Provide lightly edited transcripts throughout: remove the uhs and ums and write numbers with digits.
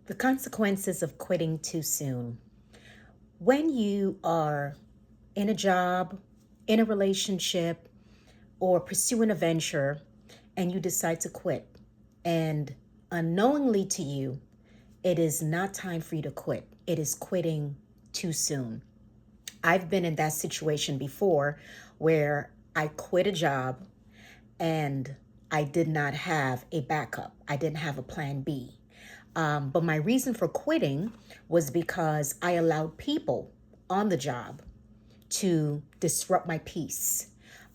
The consequences of quitting too soon. When you are in a job, in a relationship, or pursuing a venture, and you decide to quit, and unknowingly to you, it is not time for you to quit. It is quitting too soon. I've been in that situation before where I quit a job and I did not have a backup. I didn't have a plan B. But my reason for quitting was because I allowed people on the job to disrupt my peace,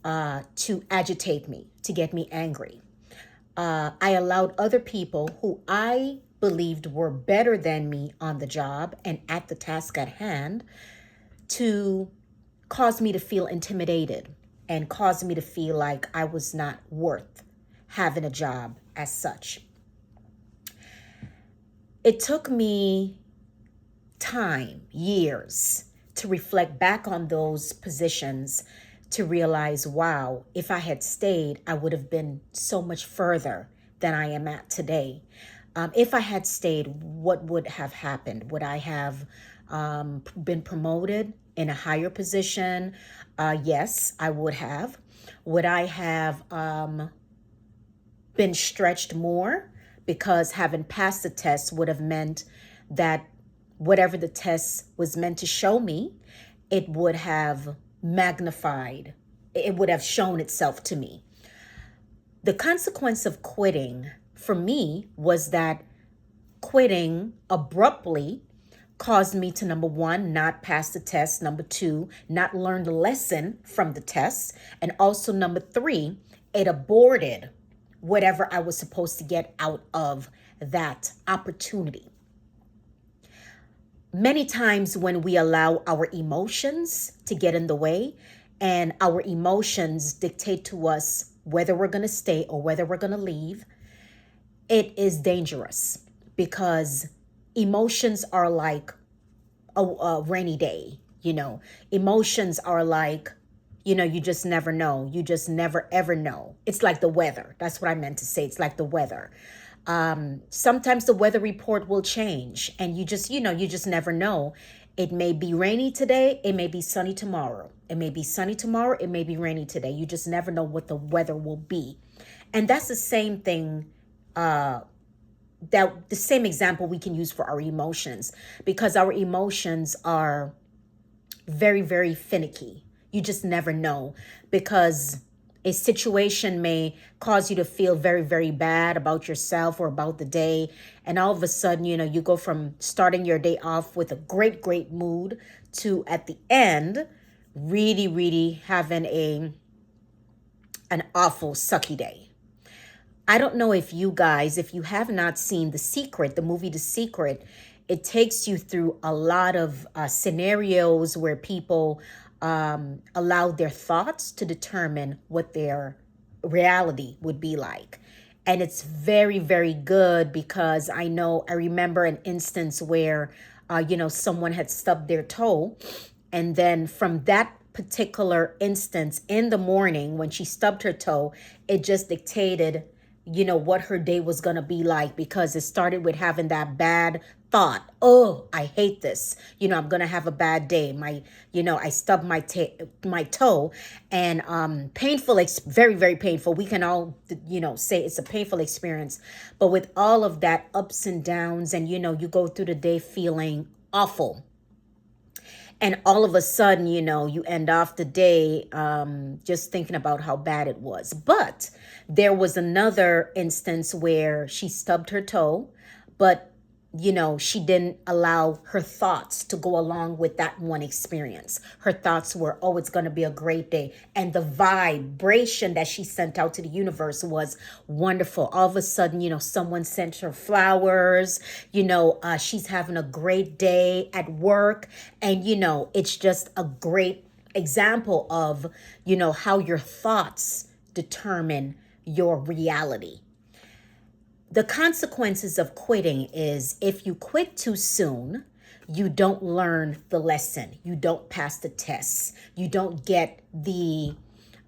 to agitate me, to get me angry. I allowed other people who I believed were better than me on the job and at the task at hand to cause me to feel intimidated and cause me to feel like I was not worth having a job as such. It took me time, years, to reflect back on those positions to realize, wow, if I had stayed, I would have been so much further than I am at today. If I had stayed, what would have happened? Would I have been promoted in a higher position? Yes, I would have. Would I have been stretched more? Because having passed the test would have meant that whatever the test was meant to show me, it would have magnified, it would have shown itself to me. The consequence of quitting for me was that quitting abruptly caused me to, number one, not pass the test, number two, not learn the lesson from the test, and also number three, it aborted whatever I was supposed to get out of that opportunity. Many times when we allow our emotions to get in the way and our emotions dictate to us whether we're going to stay or whether we're going to leave, it is dangerous because emotions are like a rainy day. Emotions are like, you just never know. You just never ever know. It's like the weather. That's what I meant to say. It's like the weather. Sometimes the weather report will change and you just never know. It may be rainy today. It may be sunny tomorrow. It may be sunny tomorrow. It may be rainy today. You just never know what the weather will be. And that's the same thing, that the same example we can use for our emotions, because our emotions are very, very finicky. You just never know, because a situation may cause you to feel very, very bad about yourself or about the day. And all of a sudden, you go from starting your day off with a great, great mood to at the end, really, really having an awful, sucky day. I don't know if you guys, if you have not seen The Secret, the movie The Secret, it takes you through a lot of scenarios where people allow their thoughts to determine what their reality would be like. And it's very, very good because I remember an instance where, someone had stubbed their toe. And then from that particular instance in the morning when she stubbed her toe, it just dictated what her day was going to be like, because it started with having that bad thought. Oh, I hate this. I'm going to have a bad day. I stubbed my toe, and painful, very, very painful. We can all, say it's a painful experience. But with all of that ups and downs, and, you go through the day feeling awful. And all of a sudden, you end off the day just thinking about how bad it was. But there was another instance where she stubbed her toe, but she didn't allow her thoughts to go along with that one experience. Her thoughts were, oh, it's going to be a great day. And the vibration that she sent out to the universe was wonderful. All of a sudden, someone sent her flowers, she's having a great day at work. And, it's just a great example of, how your thoughts determine your reality. The consequences of quitting is, if you quit too soon, you don't learn the lesson. You don't pass the tests. You don't get the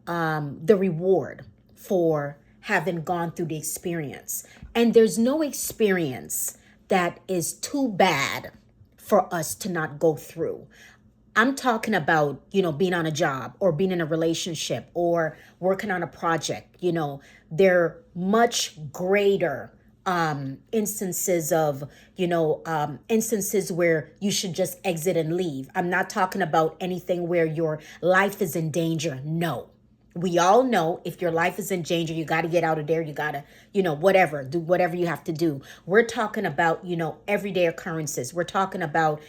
reward for having gone through the experience. And there's no experience that is too bad for us to not go through. I'm talking about, being on a job or being in a relationship or working on a project. They're much greater instances of, instances where you should just exit and leave. I'm not talking about anything where your life is in danger. No. We all know if your life is in danger, you got to get out of there. You got to, whatever, do whatever you have to do. We're talking about, everyday occurrences. We're talking about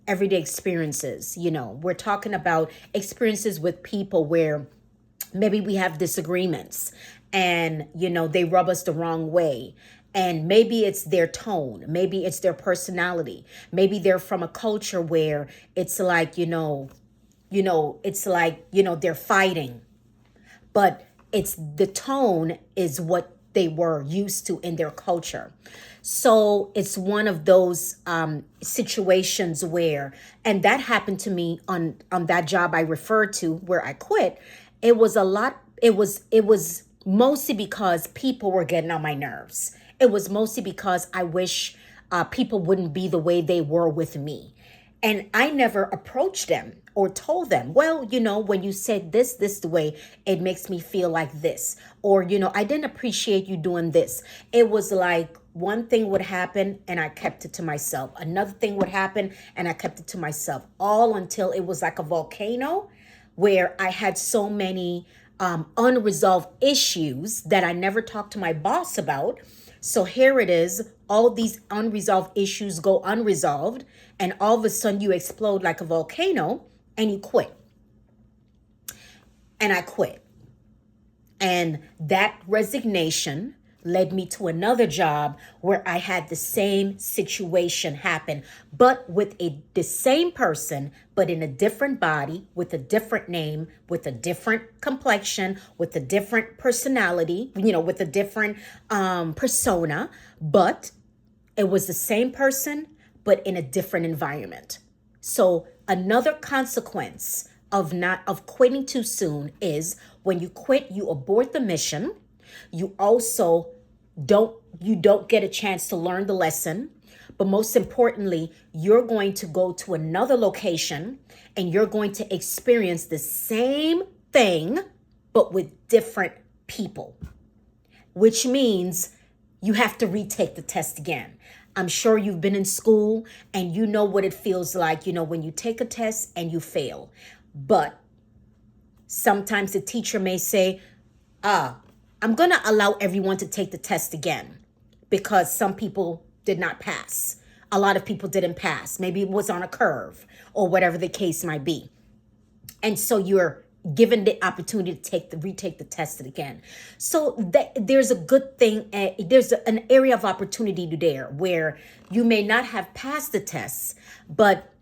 everyday experiences. We're talking about experiences with people where maybe we have disagreements and, they rub us the wrong way. And maybe it's their tone. Maybe it's their personality. Maybe they're from a culture where it's like, it's like, they're fighting. But it's the tone is what they were used to in their culture. So it's one of those situations where, and that happened to me on that job I referred to where I quit. It was a lot. It was mostly because people were getting on my nerves. It was mostly because I wish people wouldn't be the way they were with me. And I never approached them or told them, well, when you said this the way, it makes me feel like this. Or, I didn't appreciate you doing this. It was like one thing would happen and I kept it to myself. Another thing would happen and I kept it to myself. All until it was like a volcano where I had so many unresolved issues that I never talked to my boss about. So here it is, all these unresolved issues go unresolved, and all of a sudden you explode like a volcano and you quit. And I quit. And that resignation led me to another job where I had the same situation happen, but with the same person, but in a different body, with a different name, with a different complexion, with a different personality, with a different persona, but it was the same person, but in a different environment. So another consequence of quitting too soon is when you quit, you abort the mission. You also don't get a chance to learn the lesson. But most importantly, you're going to go to another location and you're going to experience the same thing, but with different people, which means you have to retake the test again. I'm sure you've been in school and you know what it feels like, when you take a test and you fail. But sometimes the teacher may say, I'm going to allow everyone to take the test again because some people did not pass. A lot of people didn't pass. Maybe it was on a curve or whatever the case might be. And so you're given the opportunity to retake the test again. So there's a good thing. There's an area of opportunity there where you may not have passed the test, but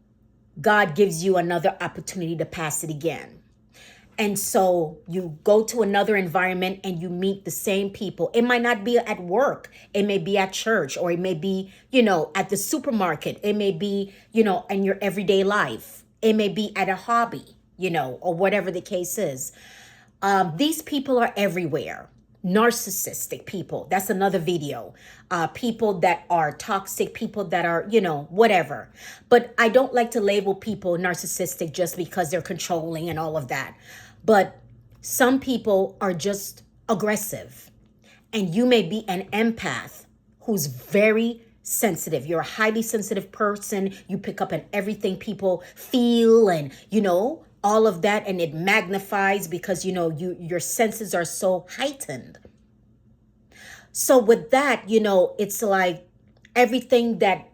God gives you another opportunity to pass it again. And so you go to another environment and you meet the same people. It might not be at work. It may be at church, or it may be, at the supermarket. It may be, in your everyday life. It may be at a hobby, or whatever the case is. These people are everywhere. Narcissistic people. That's another video. People that are toxic, people that are, whatever. But I don't like to label people narcissistic just because they're controlling and all of that. But some people are just aggressive. And you may be an empath who's very sensitive. You're a highly sensitive person. You pick up on everything people feel and, all of that, and it magnifies because your senses are so heightened. So with that, it's like everything that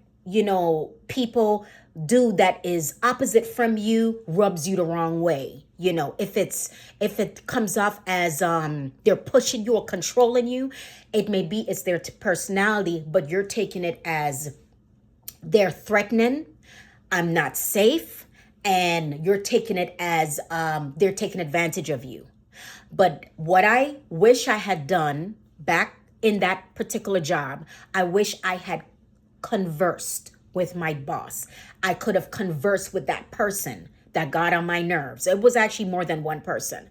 people do that is opposite from you rubs you the wrong way. If it comes off as they're pushing you or controlling you, it may be it's their personality, but you're taking it as they're threatening, I'm not safe, and you're taking it as they're taking advantage of you. But what I wish I had done back in that particular job, I wish I had conversed with my boss. I could have conversed with that person that got on my nerves. It was actually more than one person.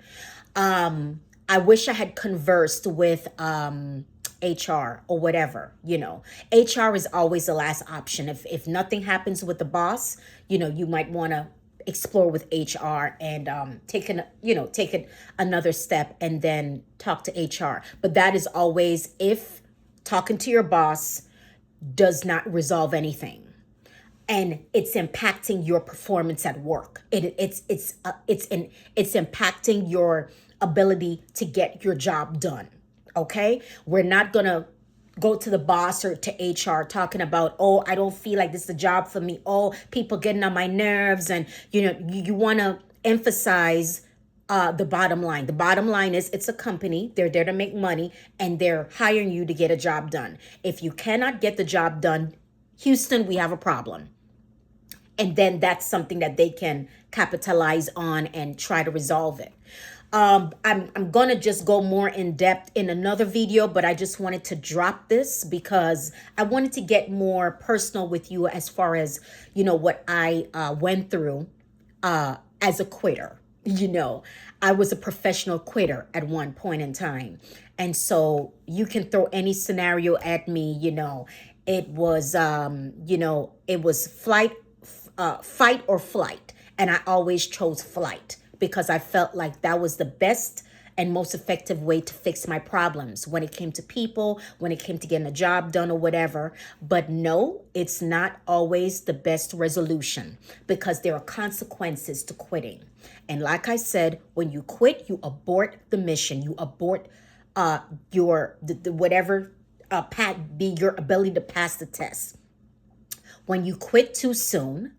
I wish I had conversed with HR or whatever, you know. HR is always the last option. If nothing happens with the boss, you know, you might want to explore with HR and take it another step and then talk to HR. But that is always if talking to your boss does not resolve anything and it's impacting your performance at work. It's impacting your ability to get your job done. Okay? We're not going to go to the boss or to HR talking about, oh, I don't feel like this is a job for me. Oh, people getting on my nerves. And, you know, you want to emphasize the bottom line. The bottom line is it's a company. They're there to make money and they're hiring you to get a job done. If you cannot get the job done, Houston, we have a problem. And then that's something that they can capitalize on and try to resolve it. I'm going to just go more in depth in another video, but I just wanted to drop this because I wanted to get more personal with you as far as, you know, what I went through as a quitter. You know, I was a professional quitter at one point in time. And so you can throw any scenario at me, you know. It was, it was fight or flight. And I always chose flight because I felt like that was the best and most effective way to fix my problems when it came to people, when it came to getting a job done or whatever. But no, it's not always the best resolution because there are consequences to quitting. And like I said, when you quit, you abort the mission. You abort your your ability to pass the test. When you quit too soon,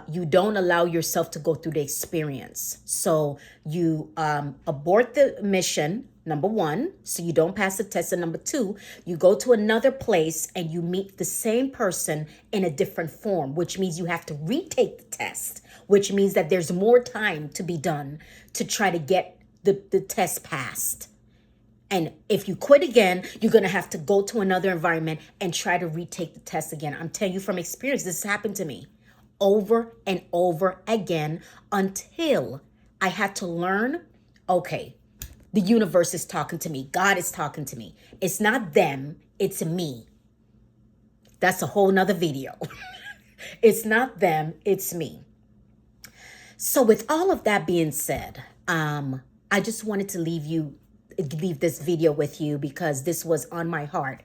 you don't allow yourself to go through the experience. So you abort the mission, number one, so you don't pass the test. And number two, you go to another place and you meet the same person in a different form, which means you have to retake the test, which means that there's more time to be done to try to get the test passed. And if you quit again, you're going to have to go to another environment and try to retake the test again. I'm telling you from experience, this has happened to me over and over again until I had to learn, okay, the universe is talking to me. God is talking to me. It's not them, it's me. That's a whole nother video. It's not them, it's me. So with all of that being said, I just wanted to leave this video with you because this was on my heart.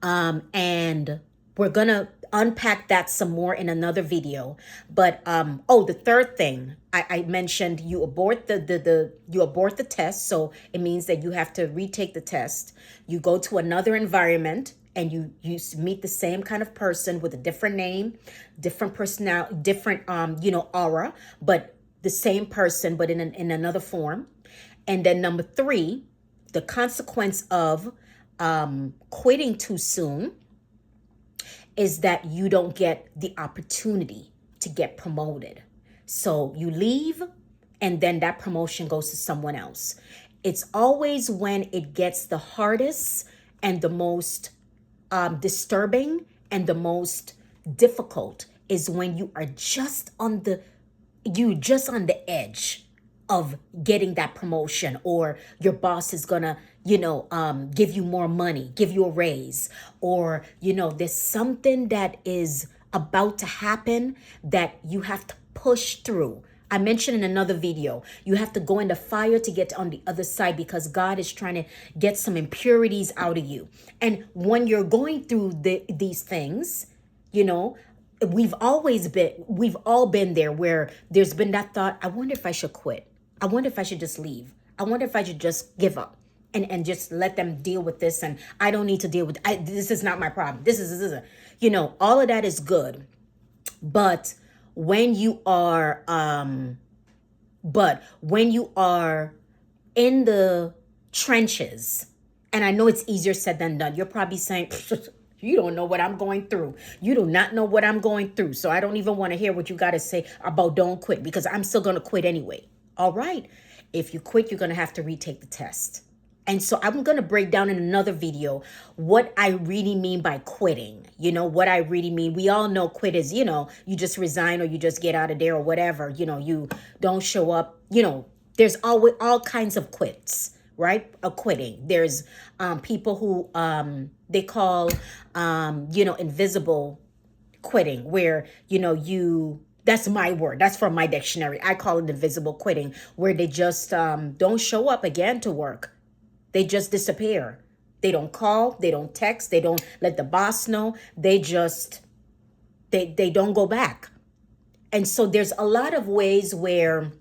And we're going to unpack that some more in another video. But the third thing I mentioned, you abort the test. So it means that you have to retake the test. You go to another environment and you meet the same kind of person with a different name, different personality, different aura, but the same person, but in another form. And then number three, the consequence of quitting too soon is that you don't get the opportunity to get promoted. So you leave and then that promotion goes to someone else. It's always when it gets the hardest and the most disturbing and the most difficult is when you are just on the edge of getting that promotion, or your boss is gonna, give you more money, give you a raise, or, there's something that is about to happen that you have to push through. I mentioned in another video, you have to go in the fire to get on the other side because God is trying to get some impurities out of you. And when you're going through these things, we've all been there where there's been that thought, I wonder if I should quit. I wonder if I should just leave. I wonder if I should just give up and just let them deal with this. And I don't need to deal with this is not my problem. This is all of that is good. But when you are in the trenches, and I know it's easier said than done, you're probably saying, you don't know what I'm going through. You do not know what I'm going through. So I don't even want to hear what you got to say about don't quit, because I'm still going to quit anyway. All right. If you quit, you're going to have to retake the test. And so I'm going to break down in another video what I really mean by quitting. What I really mean. We all know quit is, you just resign or you just get out of there or whatever. You don't show up. There's always all kinds of quits, right? A quitting. There's people who they call invisible quitting, where that's my word, that's from my dictionary. I call it invisible quitting, where they just don't show up again to work. They just disappear. They don't call, they don't text, they don't let the boss know. They don't go back. And so there's a lot of ways where,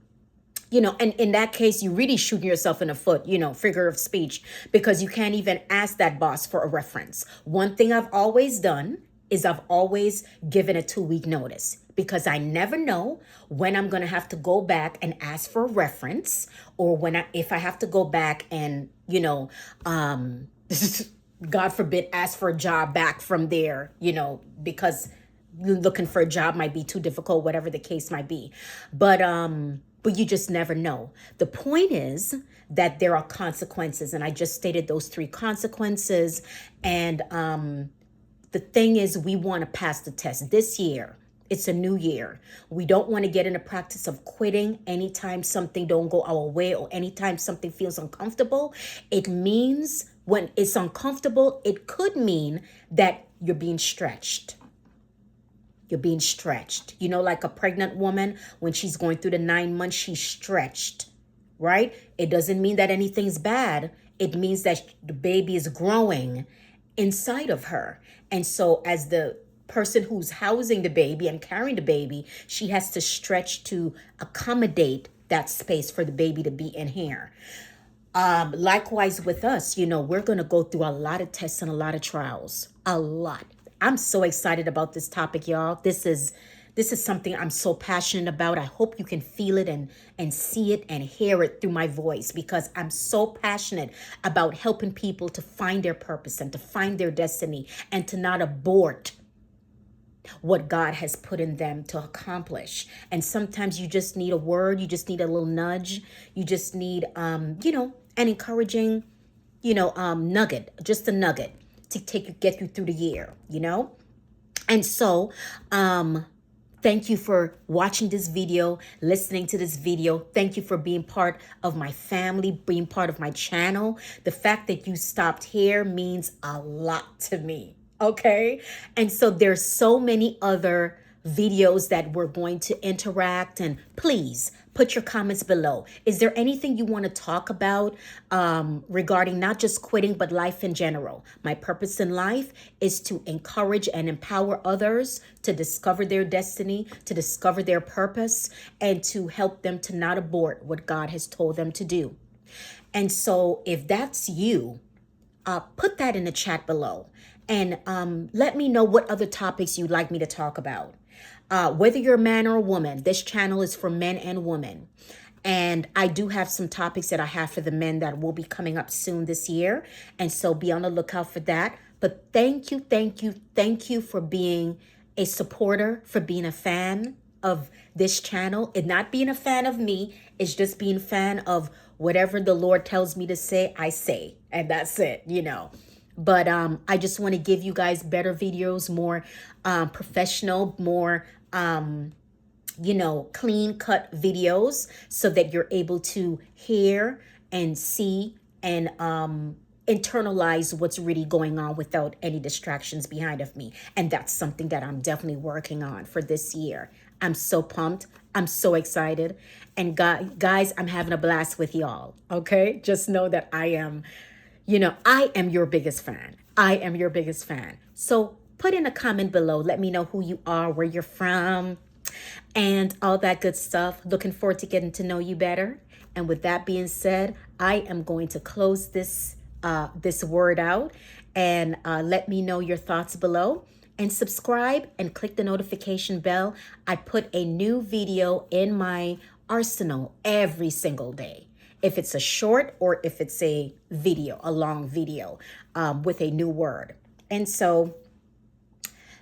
and in that case, you really shooting yourself in the foot, figure of speech, because you can't even ask that boss for a reference. One thing I've always done is I've always given a 2-week notice, because I never know when I'm going to have to go back and ask for a reference, or if I have to go back and, God forbid, ask for a job back from there, because looking for a job might be too difficult, whatever the case might be. But you just never know. The point is that there are consequences, and I just stated those 3 consequences. And the thing is, we want to pass the test this year. It's a new year. We don't want to get in the practice of quitting anytime something don't go our way, or anytime something feels uncomfortable. It means, when it's uncomfortable, it could mean that you're being stretched. You're being stretched. Like a pregnant woman, when she's going through the 9 months, she's stretched, right? It doesn't mean that anything's bad. It means that the baby is growing inside of her. And so as the person who's housing the baby and carrying the baby, she has to stretch to accommodate that space for the baby to be in here. Likewise with us, we're going to go through a lot of tests and a lot of trials, a lot. I'm so excited about this topic, y'all. This is something I'm so passionate about. I hope you can feel it and see it and hear it through my voice, because I'm so passionate about helping people to find their purpose and to find their destiny, and to not abort what God has put in them to accomplish. And sometimes you just need a word, you just need a little nudge, you just need an encouraging nugget, just a nugget to get you through the year, And so thank you for watching this video, listening to this video. Thank you for being part of my family, being part of my channel. The fact that you stopped here means a lot to me. Okay. And so there's so many other videos that we're going to interact, and please put your comments below. Is there anything you want to talk about regarding not just quitting, but life in general? My purpose in life is to encourage and empower others to discover their destiny, to discover their purpose, and to help them to not abort what God has told them to do. And so if that's you, put that in the chat below. And let me know what other topics you'd like me to talk about. Whether you're a man or a woman, this channel is for men and women. And I do have some topics that I have for the men that will be coming up soon this year. And so be on the lookout for that. But thank you for being a supporter, for being a fan of this channel. And not being a fan of me, it's just being a fan of whatever the Lord tells me to say, I say. And that's it, But I just want to give you guys better videos, more professional, more, clean cut videos, so that you're able to hear and see and internalize what's really going on without any distractions behind of me. And that's something that I'm definitely working on for this year. I'm so pumped. I'm so excited. And guys, I'm having a blast with y'all. Okay. Just know that I am your biggest fan. I am your biggest fan. So put in a comment below. Let me know who you are, where you're from, and all that good stuff. Looking forward to getting to know you better. And with that being said, I am going to close this word out, and let me know your thoughts below. And subscribe and click the notification bell. I put a new video in my arsenal every single day. If it's a short or if it's a video, a long video with a new word. And so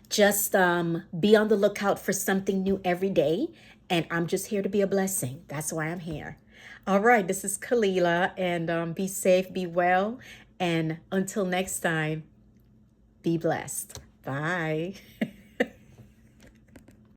just be on the lookout for something new every day. And I'm just here to be a blessing. That's why I'm here. All right, this is Kalila, and be safe, be well. And until next time, be blessed. Bye.